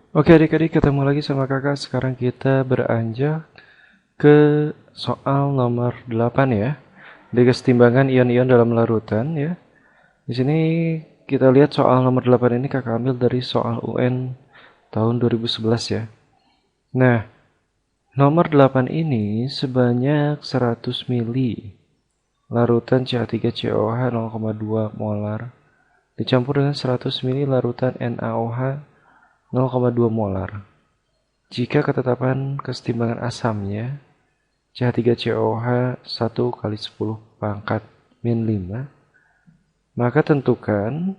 Oke adik-adik, ketemu lagi sama kakak. Sekarang kita beranjak ke soal nomor 8 ya. Di kesetimbangan ion-ion dalam larutan ya. Di sini kita lihat soal nomor 8 ini kakak ambil dari soal UN tahun 2011 ya. Nah, nomor 8 ini sebanyak 100 mili larutan CH3COH 0,2 molar dicampur dengan 100 mili larutan NaOH 0,2 molar. Jika ketetapan kesetimbangan asamnya CH3COH 1 kali 10 pangkat min 5, maka tentukan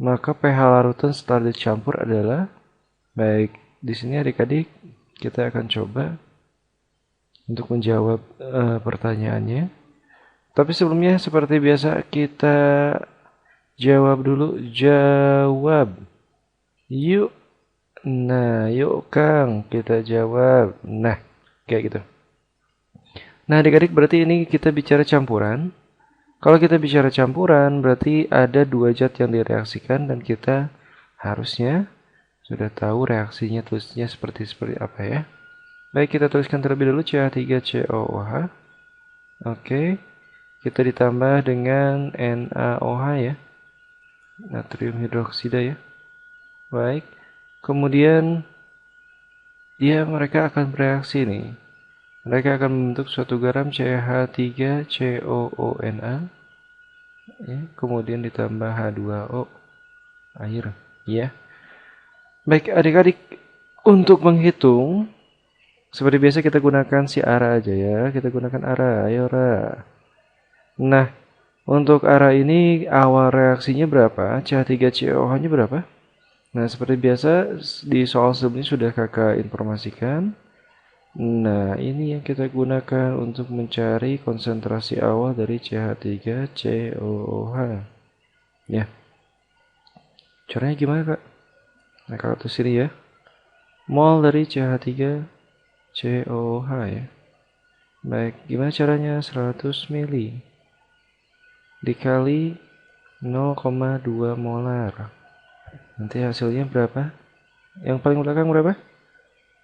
pH larutan setelah dicampur adalah, baik, di sini adik-adik kita akan coba untuk menjawab pertanyaannya. Tapi sebelumnya seperti biasa kita jawab dulu. Jawab. Yuk. Nah, yuk Kang, kita jawab. Nah, kayak gitu. Nah, adik-adik berarti ini kita bicara campuran. Kalau kita bicara campuran, berarti ada dua zat yang direaksikan dan kita harusnya sudah tahu reaksinya tulisnya seperti apa ya. Baik, kita tuliskan terlebih dulu CH3COOH. Oke, kita ditambah dengan NaOH ya, natrium hidroksida ya. Baik, kemudian mereka akan bereaksi nih. Mereka akan membentuk suatu garam CH3COONA ya, kemudian ditambah H2O air ya. Baik adik-adik, untuk menghitung seperti biasa kita gunakan si arah aja ya. Kita gunakan arah, ayo Ra. Nah, untuk arah ini awal reaksinya berapa? CH3COH-nya berapa? Nah, seperti biasa di soal sebelumnya sudah kakak informasikan. Nah, ini yang kita gunakan untuk mencari konsentrasi awal dari CH3COOH. Ya. Caranya gimana, Kak? Nah, Kakak tulis sini ya. Mol dari CH3COOH ya. Baik, gimana caranya? 100 mili dikali 0,2 molar. Nanti hasilnya berapa? Yang paling belakang berapa?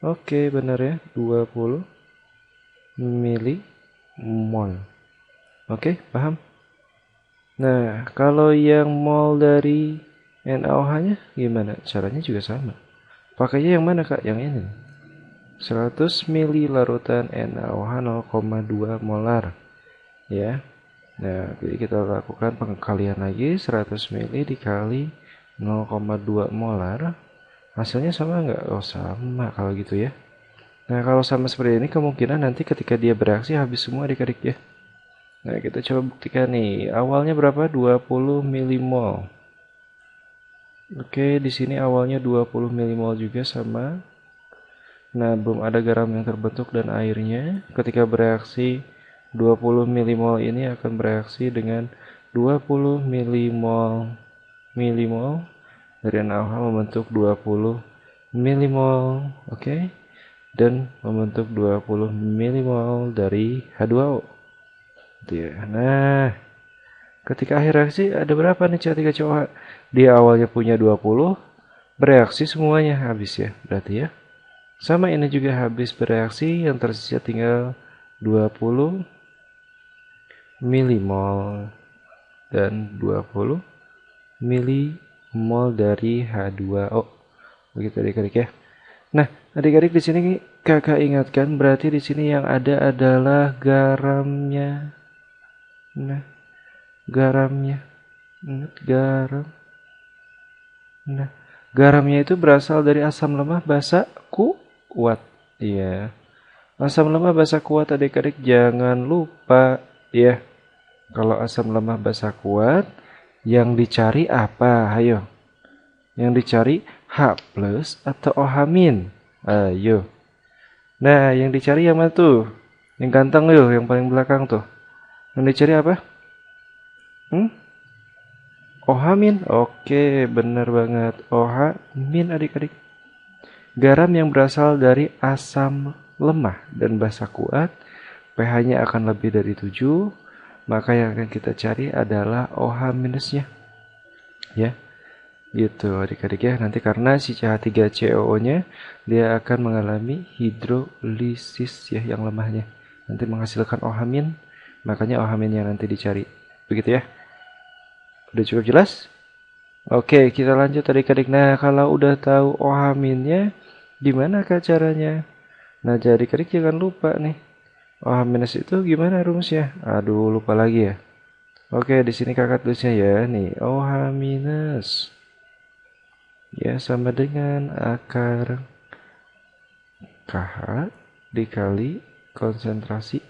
Oke, benar ya. 20 mol. Oke, paham? Nah, kalau yang mol dari NaOH-nya gimana? Caranya juga sama. Pakainya yang mana, Kak? Yang ini. 100 mili larutan NaOH 0,2 molar. Ya. Nah, jadi kita lakukan pengkalian lagi. 100 mili dikali 0,2 molar. Hasilnya sama nggak? Oh, sama kalau gitu ya. Nah, kalau sama seperti ini, kemungkinan nanti ketika dia bereaksi habis semua adik-adik ya. Nah, kita coba buktikan nih. Awalnya berapa? 20 milimol. Oke, di sini awalnya 20 milimol juga sama. Nah, belum ada garam yang terbentuk dan airnya. Ketika bereaksi, 20 milimol ini akan bereaksi dengan 20 milimol dari NaOH membentuk 20 milimol, oke? Dan membentuk 20 milimol dari H2O. Nah, ketika akhir reaksi ada berapa nih CH3COH? Dia awalnya punya 20, bereaksi semuanya habis ya, berarti ya. Sama ini juga habis bereaksi, yang tersisa tinggal 20 milimol dan 20 milimol dari H2O. Begitu adik-adik ya. Nah, adik-adik di sini kakak ingatkan berarti di sini yang ada adalah garamnya. Nah, garamnya. Ingat garam. Nah, garamnya itu berasal dari asam lemah basa kuat. Iya. Asam lemah basa kuat adik-adik jangan lupa ya. Kalau asam lemah basa kuat, yang dicari apa? Ayo. Yang dicari H plus atau OH min? Ayo. Nah, yang dicari yang mana tuh? Yang ganteng yuk, yang paling belakang tuh. Yang dicari apa? Hmm? OH min? Oke, bener banget. OH min adik-adik. Garam yang berasal dari asam lemah dan basa kuat, pH-nya akan lebih dari 7, maka yang akan kita cari adalah OH minusnya. Ya. Gitu adik-adik ya. Nanti karena si CH3COO-nya dia akan mengalami hidrolisis ya yang lemahnya. Nanti menghasilkan OH-, makanya OH-nya nanti dicari. Begitu ya. Udah cukup jelas? Oke, kita lanjut adik-adik. Nah, kalau udah tahu OH-nya, gimana kak caranya? Nah, jadi adik-adik jangan lupa nih. OH- itu gimana rumusnya? Aduh, lupa lagi ya. Oke, di sini kakak tulisnya ya. Nih, OH- ya sama dengan akar KH dikali konsentrasi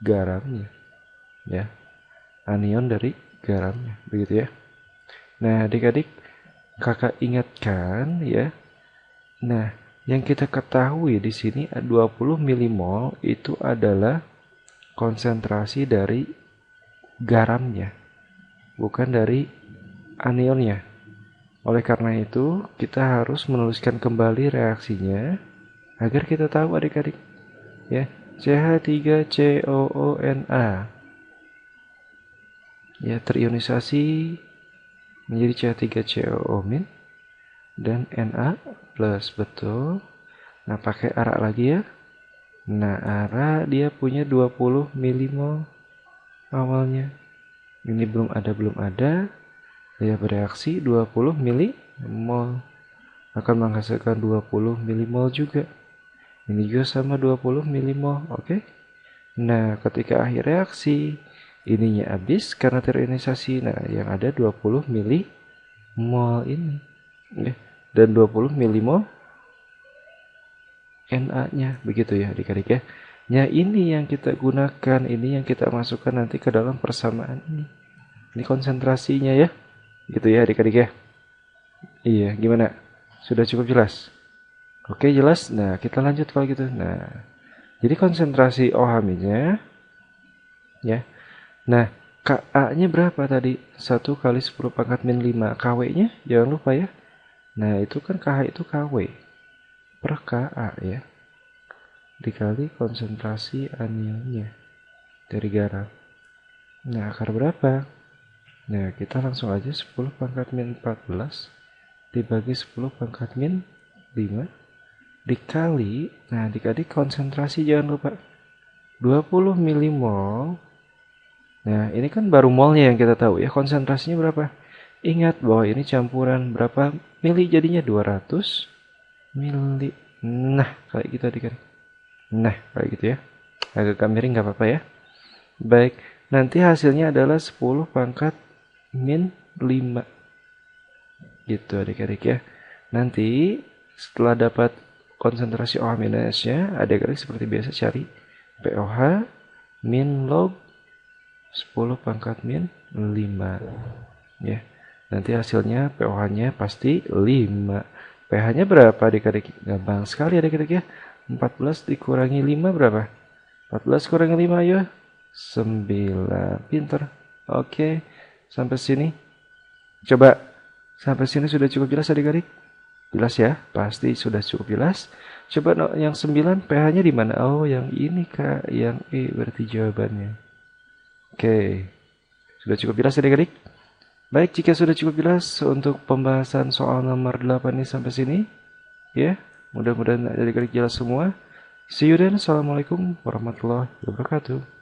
garamnya. Ya, anion dari garamnya. Begitu ya. Nah, adik-adik, kakak ingatkan ya. Nah, yang kita ketahui di sini 20 milimol itu adalah konsentrasi dari garamnya, bukan dari anionnya. Oleh karena itu, kita harus menuliskan kembali reaksinya agar kita tahu adik-adik. Ya, CH3COONA. Ya, terionisasi menjadi CH3COO- dan Na plus, betul. Nah, pakai arak lagi ya. Nah, arak dia punya 20 milimol awalnya. Ini belum ada. Dia bereaksi 20 milimol. Akan menghasilkan 20 milimol juga. Ini juga sama 20 milimol, oke? Nah, ketika akhir reaksi, ininya habis karena terionisasi. Nah, yang ada 20 milimol ini. Dan 20 milimol Na-nya, begitu ya adik-adik ya. Nah, ini yang kita gunakan, ini yang kita masukkan nanti ke dalam persamaan ini. Ini konsentrasinya ya. Gitu ya adik-adik ya. Iya, gimana? Sudah cukup jelas? Oke, jelas. Nah, kita lanjut kalau gitu. Nah, jadi konsentrasi OH-nya ya. Nah, Ka-nya berapa tadi? 1 kali 10 pangkat min 5. Kw-nya jangan lupa ya. Nah, itu kan KH itu Kw per Ka ya. Dikali konsentrasi anionnya dari garam. Nah, akar berapa? Nah, kita langsung aja 10 pangkat min 14 dibagi 10 pangkat min 5 dikali, nah dikali konsentrasi jangan lupa 20 milimol. Nah, ini kan baru molnya yang kita tahu ya, konsentrasinya berapa? Ingat bahwa ini campuran berapa mili jadinya 200 mili. Nah, kayak gitu adik-adik. Nah, kayak gitu ya. Agak miring nggak apa-apa ya. Baik, nanti hasilnya adalah 10 pangkat min 5. Gitu adik-adik ya. Nanti setelah dapat konsentrasi OH-nya, adik-adik seperti biasa cari POH min log 10 pangkat min 5. Ya. Nanti hasilnya POH-nya pasti 5. pH-nya berapa adik-adik? Gampang sekali adik-adik ya. 14 dikurangi 5 berapa? 14 kurangi 5 ayo. 9. Pinter. Oke. Sampai sini. Coba sampai sini sudah cukup jelas adik-adik? Jelas ya? Pasti sudah cukup jelas. Coba no, yang 9 pH-nya di mana? Oh, yang ini Kak, yang E berarti jawabannya. Oke. Sudah cukup jelas adik-adik? Baik, jika sudah cukup jelas untuk pembahasan soal nomor 8 ini sampai sini, ya. Mudah-mudahan adik-adik jelas semua. See you then. Assalamualaikum warahmatullahi wabarakatuh.